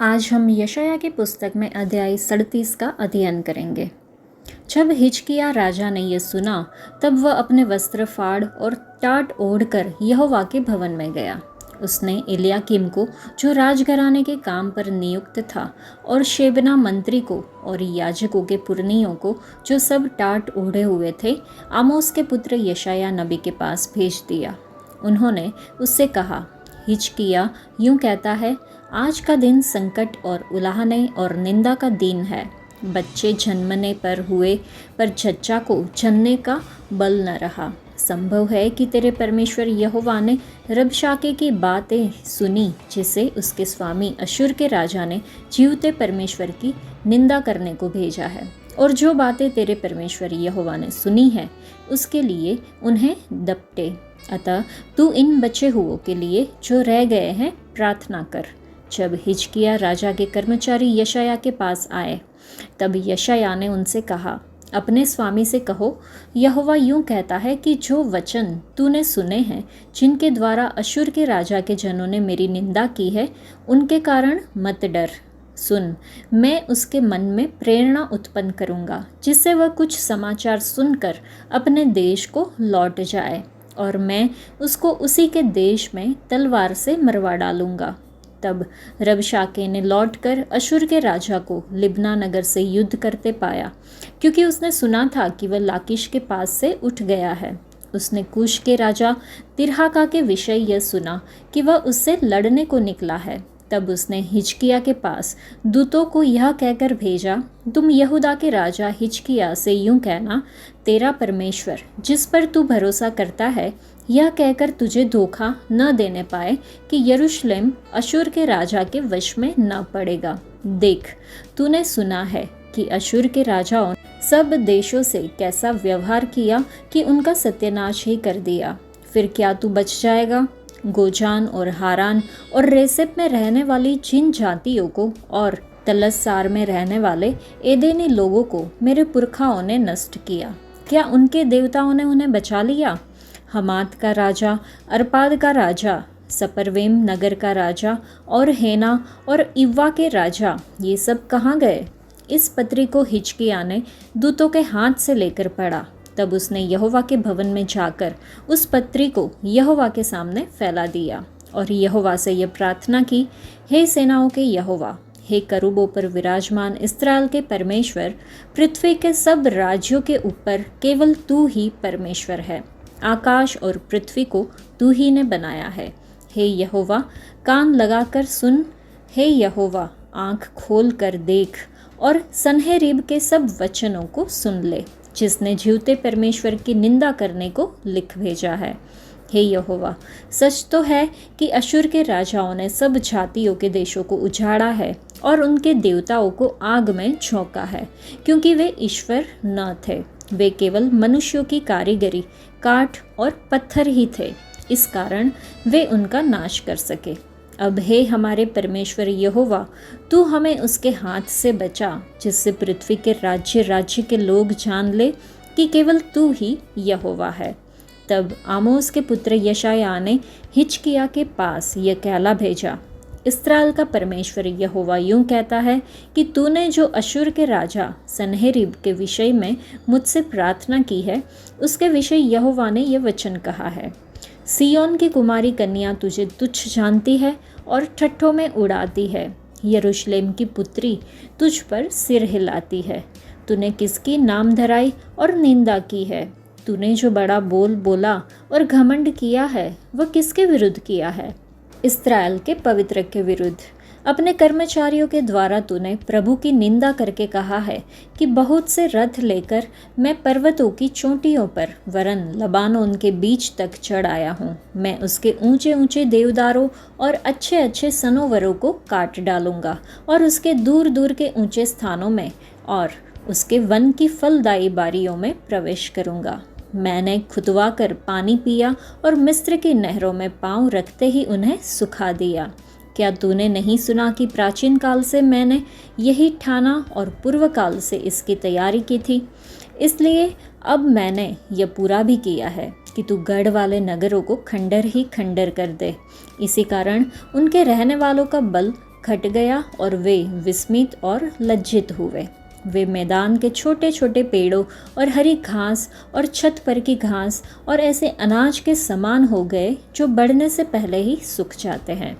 आज हम यशाया की पुस्तक में अध्याय 37 का अध्ययन करेंगे। जब हिजकिय्याह राजा ने यह सुना, तब वह अपने वस्त्र फाड़ और टाट ओढ़कर यहोवा के भवन में गया। उसने एलयाकीम को, जो राजघराने के काम पर नियुक्त था, और शेबना मंत्री को और याजकों के पुरनियों को, जो सब टाट ओढ़े हुए थे, आमोस के पुत्र यशायाह नबी के पास भेज दिया। उन्होंने उससे कहा, हिजकिय्याह यूँ कहता है, आज का दिन संकट और उलाहने और निंदा का दिन है। बच्चे जन्मने पर हुए, पर जच्चा को जनने का बल न रहा। संभव है कि तेरे परमेश्वर यहोवा ने रबशाके की बातें सुनी, जिसे उसके स्वामी अश्शूर के राजा ने जीवते परमेश्वर की निंदा करने को भेजा है। और जो बातें तेरे परमेश्वर यहोवा ने सुनी है, उसके लिए उन्हें दपटे। अतः तू इन बचे हुओं के लिए जो रह गए हैं प्रार्थना कर। जब हिजकिय्याह राजा के कर्मचारी यशायाह के पास आए, तब यशायाह ने उनसे कहा, अपने स्वामी से कहो, यहोवा यूँ कहता है कि जो वचन तूने सुने हैं, जिनके द्वारा अश्शूर के राजा के जनों ने मेरी निंदा की है, उनके कारण मत डर। सुन, मैं उसके मन में प्रेरणा उत्पन्न करूँगा, जिससे वह कुछ समाचार सुनकर अपने देश को लौट जाए, और मैं उसको उसी के देश में तलवार से मरवा डालूँगा। तब रबशाके ने लौटकर अश्शूर के राजा को लिब्ना नगर से युद्ध करते पाया, क्योंकि उसने सुना था कि वह लाकीश के पास से उठ गया है। उसने कूश के राजा तिर्हाका के विषय यह सुना कि वह उससे लड़ने को निकला है। तब उसने हिजकिय्याह के पास दूतों को यह कहकर भेजा, तुम यहूदा के राजा हिजकिय्याह से यूँ कहना, तेरा परमेश्वर जिस पर तू भरोसा करता है, यह कहकर तुझे धोखा न देने पाए कि यरूशलेम अश्शूर के राजा के वश में न पड़ेगा। देख, तूने सुना है कि अश्शूर के राजाओं ने सब देशों से कैसा व्यवहार किया कि उनका सत्यानाश ही कर दिया। फिर क्या तू बच जाएगा? गोजान और हारान और रेसेप में रहने वाली जिन जातियों को और तलस्सार में रहने वाले एदेनी लोगों को मेरे पुरखाओं ने नष्ट किया, क्या उनके देवताओं ने उन्हें बचा लिया? हमात का राजा, अर्पाद का राजा, सपरवेम नगर का राजा और हेना और इव्वा के राजा, ये सब कहाँ गए? इस पत्री को हिजकिय्याह ने दूतों के हाथ से लेकर पढ़ा। तब उसने यहोवा के भवन में जाकर उस पत्री को यहोवा के सामने फैला दिया और यहोवा से यह प्रार्थना की, हे सेनाओं के यहोवा, हे करूबों पर विराजमान इस्राएल के परमेश्वर, पृथ्वी के सब राज्यों के ऊपर केवल तू ही परमेश्वर है। आकाश और पृथ्वी को तू ही ने बनाया है। हे यहोवा, कान लगाकर सुन। हे यहोवा, आँख खोल कर देख और सन्हेरीब के सब वचनों को सुन ले, जिसने जीवते परमेश्वर की निंदा करने को लिख भेजा है। हे यहोवा, सच तो है कि अश्शूर के राजाओं ने सब जातियों के देशों को उजाड़ा है और उनके देवताओं को आग में झोंका है, क्योंकि वे ईश्वर न थे। वे केवल मनुष्यों की कारीगरी, काठ और पत्थर ही थे। इस कारण वे उनका नाश कर सके। अब हे हमारे परमेश्वर यहोवा, तू हमें उसके हाथ से बचा, जिससे पृथ्वी के राज्य राज्य के लोग जान ले कि केवल तू ही यहोवा है। तब आमोस के पुत्र यशायाह ने हिजकिय्याह के पास यह कहला भेजा, इस्राएल का परमेश्वर यहोवा यूँ कहता है कि तूने जो अश्शूर के राजा सन्हेरीब के विषय में मुझसे प्रार्थना की है, उसके विषय यहोवा ने यह वचन कहा है, सिय्योन की कुमारी कन्या तुझे तुच्छ जानती है और ठट्ठों में उड़ाती है। यरूशलेम की पुत्री तुझ पर सिर हिलाती है। तूने किसकी नाम धराई और निंदा की है? तूने जो बड़ा बोल बोला और घमंड किया है, वह किसके विरुद्ध किया है? इस्राएल के पवित्र के विरुद्ध। अपने कर्मचारियों के द्वारा तूने प्रभु की निंदा करके कहा है कि बहुत से रथ लेकर मैं पर्वतों की चोटियों पर वरन लबानोन के बीच तक चढ़ आया हूँ। मैं उसके ऊंचे ऊंचे देवदारों और अच्छे अच्छे सनोवरों को काट डालूंगा और उसके दूर दूर के ऊंचे स्थानों में और उसके वन की फलदायी बारियों में प्रवेश करूंगा। मैंने खुदवा कर पानी पिया और मिस्र की नहरों में पाँव रखते ही उन्हें सुखा दिया। क्या तूने नहीं सुना कि प्राचीन काल से मैंने यही ठाना और पूर्व काल से इसकी तैयारी की थी? इसलिए अब मैंने यह पूरा भी किया है कि तू गढ़ वाले नगरों को खंडर ही खंडर कर दे। इसी कारण उनके रहने वालों का बल घट गया और वे विस्मित और लज्जित हुए। वे मैदान के छोटे छोटे पेड़ों और हरी घास और छत पर की घास और ऐसे अनाज के समान हो गए जो बढ़ने से पहले ही सूख जाते हैं।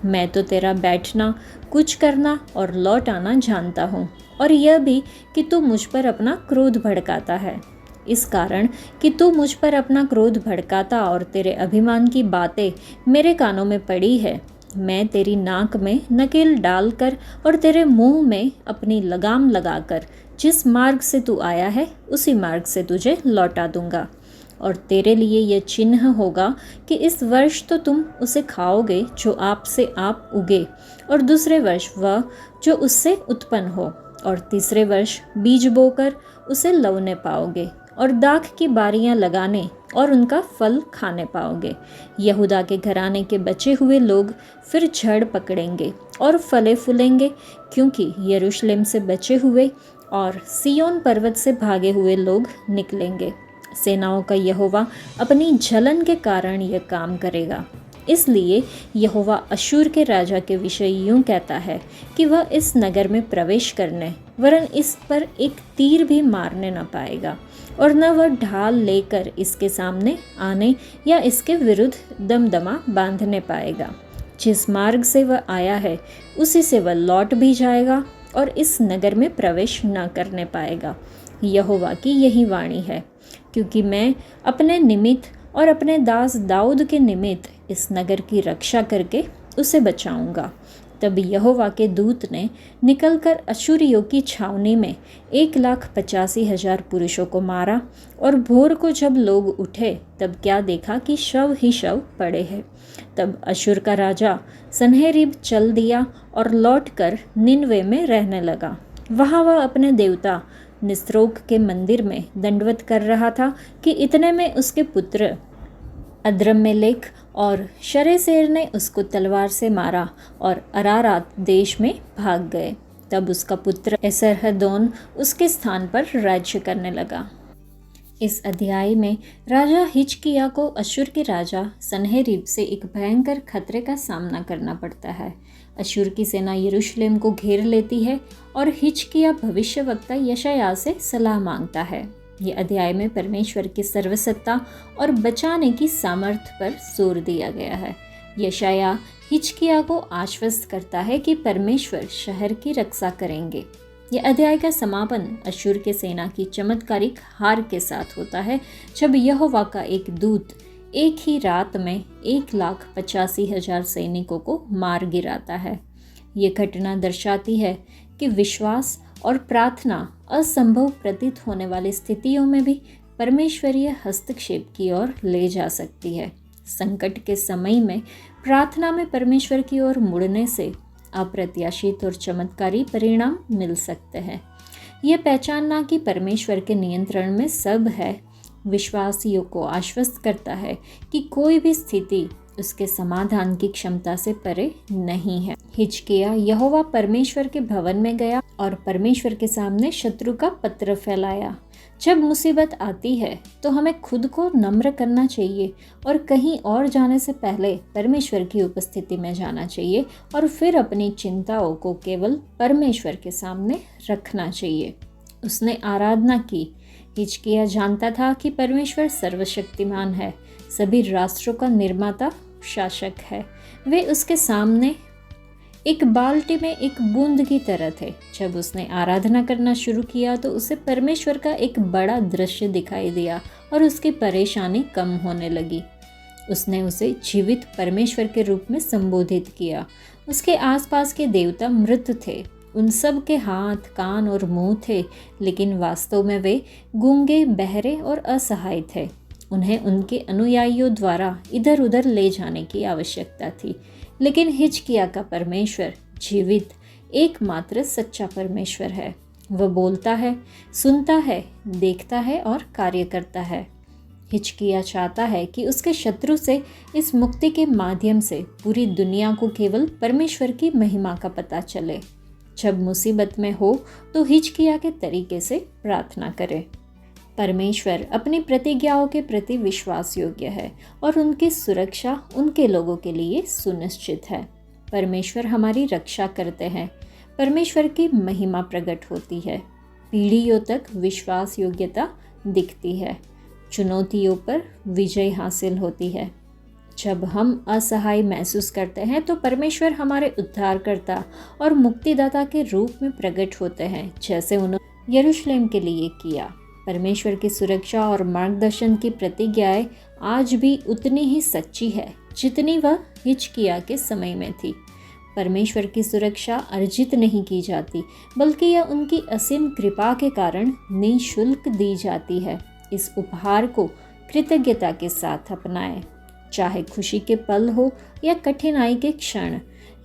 मैं तो तेरा बैठना, कुछ करना और लौट आना जानता हूँ, और यह भी कि तू मुझ पर अपना क्रोध भड़काता है। इस कारण कि तू मुझ पर अपना क्रोध भड़काता और तेरे अभिमान की बातें मेरे कानों में पड़ी है, मैं तेरी नाक में नकेल डालकर और तेरे मुंह में अपनी लगाम लगाकर जिस मार्ग से तू आया है उसी मार्ग से तुझे लौटा दूंगा। और तेरे लिए यह चिन्ह होगा कि इस वर्ष तो तुम उसे खाओगे जो आपसे आप उगे, और दूसरे वर्ष वह जो उससे उत्पन्न हो, और तीसरे वर्ष बीज बोकर उसे लवने पाओगे, और दाख की बारियां लगाने और उनका फल खाने पाओगे। यहूदा के घराने के बचे हुए लोग फिर झड़ पकड़ेंगे और फले फूलेंगे, क्योंकि यरूशलेम से बचे हुए और सियोन पर्वत से भागे हुए लोग निकलेंगे। सेनाओं का यहोवा अपनी जलन के कारण यह काम करेगा। इसलिए यहोवा अश्शूर के राजा के विषय यूं कहता है कि वह इस नगर में प्रवेश करने वरन इस पर एक तीर भी मारने न पाएगा, और न वह ढाल लेकर इसके सामने आने या इसके विरुद्ध दमदमा बांधने पाएगा। जिस मार्ग से वह आया है उसी से वह लौट भी जाएगा और इस नगर में प्रवेश न करने पाएगा। यहोवा की यही वाणी है, क्योंकि मैं अपने निमित्त और अपने दास दाऊद के निमित्त इस नगर की रक्षा करके उसे बचाऊंगा। तब यहोवा के दूत ने निकलकर अश्शूरियों की छावनी में 1,85,000 पुरुषों को मारा, और भोर को जब लोग उठे तब क्या देखा कि शव ही शव पड़े हैं। तब अश्शूर का राजा सन्हेरीब चल दिया और लौटकर निनवे में रहने लगा। वहाँ वह अपने देवता निस्रोक के मंदिर में दंडवत कर रहा था कि इतने में उसके पुत्र अद्रम्मेलेक और शरेसेर ने उसको तलवार से मारा और अरारात देश में भाग गए। तब उसका पुत्र एसरहदोन उसके स्थान पर राज्य करने लगा। इस अध्याय में राजा हिजकिय्याह को अश्शूर के राजा सन्हेरीब से एक भयंकर खतरे का सामना करना पड़ता है। अश्शूर की सेना यरूशलेम को घेर लेती है और हिजकिय्याह भविष्यवक्ता यशायाह से सलाह मांगता है। ये अध्याय में परमेश्वर की सर्वसत्ता और बचाने की सामर्थ्य पर जोर दिया गया है। यशायाह हिजकिय्याह को आश्वस्त करता है कि परमेश्वर शहर की रक्षा करेंगे। यह अध्याय का समापन अश्शूर के सेना की चमत्कारिक हार के साथ होता है, जब यहोवा का एक दूत एक ही रात में 1,85,000 सैनिकों को मार गिराता है। ये घटना दर्शाती है कि विश्वास और प्रार्थना असंभव प्रतीत होने वाली स्थितियों में भी परमेश्वरीय हस्तक्षेप की ओर ले जा सकती है। संकट के समय में प्रार्थना में परमेश्वर की ओर मुड़ने से अप्रत्याशित और चमत्कारी परिणाम मिल सकते हैं। यह पहचानना कि परमेश्वर के नियंत्रण में सब है, विश्वासियों को आश्वस्त करता है कि कोई भी स्थिति उसके समाधान की क्षमता से परे नहीं है। हिजकिय्याह यहोवा परमेश्वर के भवन में गया और परमेश्वर के सामने शत्रु का पत्र फैलाया। जब मुसीबत आती है तो हमें खुद को नम्र करना चाहिए और कहीं और जाने से पहले परमेश्वर की उपस्थिति में जाना चाहिए, और फिर अपनी चिंताओं को केवल परमेश्वर के सामने रखना चाहिए। उसने आराधना की। हिजकिय्याह जानता था कि परमेश्वर सर्वशक्तिमान है, सभी राष्ट्रों का निर्माता, शासक है। वे उसके सामने एक बाल्टी में एक बूंद की तरह थे। जब उसने आराधना करना शुरू किया तो उसे परमेश्वर का एक बड़ा दृश्य दिखाई दिया और उसकी परेशानी कम होने लगी। उसने उसे जीवित परमेश्वर के रूप में संबोधित किया। उसके आसपास के देवता मृत थे, उन सब के हाथ, कान और मुंह थे, लेकिन वास्तव में वे गूंगे, बहरे और असहाय थे। उन्हें उनके अनुयायियों द्वारा इधर उधर ले जाने की आवश्यकता थी, लेकिन हिजकिय्याह का परमेश्वर जीवित, एकमात्र सच्चा परमेश्वर है। वह बोलता है, सुनता है, देखता है और कार्य करता है। हिजकिय्याह चाहता है कि उसके शत्रु से इस मुक्ति के माध्यम से पूरी दुनिया को केवल परमेश्वर की महिमा का पता चले। जब मुसीबत में हो तो हिजकिय्याह के तरीके से प्रार्थना करे। परमेश्वर अपनी प्रतिज्ञाओं के प्रति विश्वास योग्य है और उनकी सुरक्षा उनके लोगों के लिए सुनिश्चित है। परमेश्वर हमारी रक्षा करते हैं। परमेश्वर की महिमा प्रकट होती है। पीढ़ियों तक विश्वास योग्यता दिखती है। चुनौतियों पर विजय हासिल होती है। जब हम असहाय महसूस करते हैं तो परमेश्वर हमारे उद्धारकर्ता और मुक्तिदाता के रूप में प्रकट होते हैं, जैसे उन्होंने यरूशलेम के लिए किया। परमेश्वर की सुरक्षा और मार्गदर्शन की प्रतिज्ञाएं आज भी उतनी ही सच्ची है जितनी वह हिजकिय्याह के समय में थी। परमेश्वर की सुरक्षा अर्जित नहीं की जाती, बल्कि यह उनकी असीम कृपा के कारण निःशुल्क दी जाती है। इस उपहार को कृतज्ञता के साथ अपनाएं। चाहे खुशी के पल हो या कठिनाई के क्षण,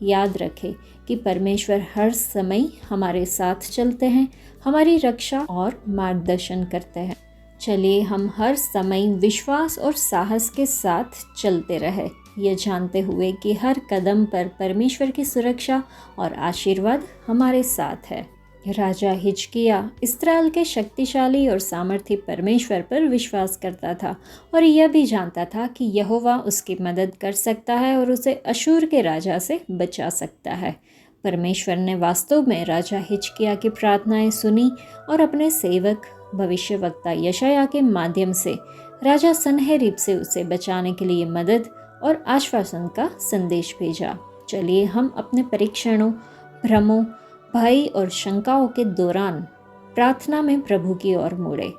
याद रखें कि परमेश्वर हर समय हमारे साथ चलते हैं, हमारी रक्षा और मार्गदर्शन करते हैं। चलिए हम हर समय विश्वास और साहस के साथ चलते रहें, ये जानते हुए कि हर कदम पर परमेश्वर की सुरक्षा और आशीर्वाद हमारे साथ है। राजा हिजकिय्याह इस्राएल के शक्तिशाली और सामर्थी परमेश्वर पर विश्वास करता था और यह भी जानता था कि यहोवा उसकी मदद कर सकता है और उसे अशूर के राजा से बचा सकता है। परमेश्वर ने वास्तव में राजा हिजकिय्याह की प्रार्थनाएं सुनी और अपने सेवक भविष्यवक्ता यशायाह के माध्यम से राजा सन्हेरीब से उसे बचाने के लिए मदद और आश्वासन का संदेश भेजा। चलिए हम अपने परीक्षणों, भ्रमों, भय और शंकाओं के दौरान प्रार्थना में प्रभु की ओर मुड़े।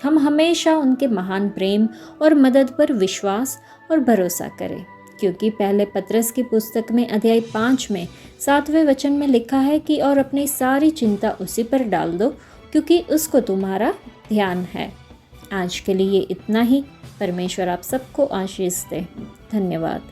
हम हमेशा उनके महान प्रेम और मदद पर विश्वास और भरोसा करें, क्योंकि पहले पतरस की पुस्तक में अध्याय 5 में 7वें वचन में लिखा है कि और अपनी सारी चिंता उसी पर डाल दो, क्योंकि उसको तुम्हारा ध्यान है। आज के लिए इतना ही। परमेश्वर आप सबको आशीष दे। धन्यवाद।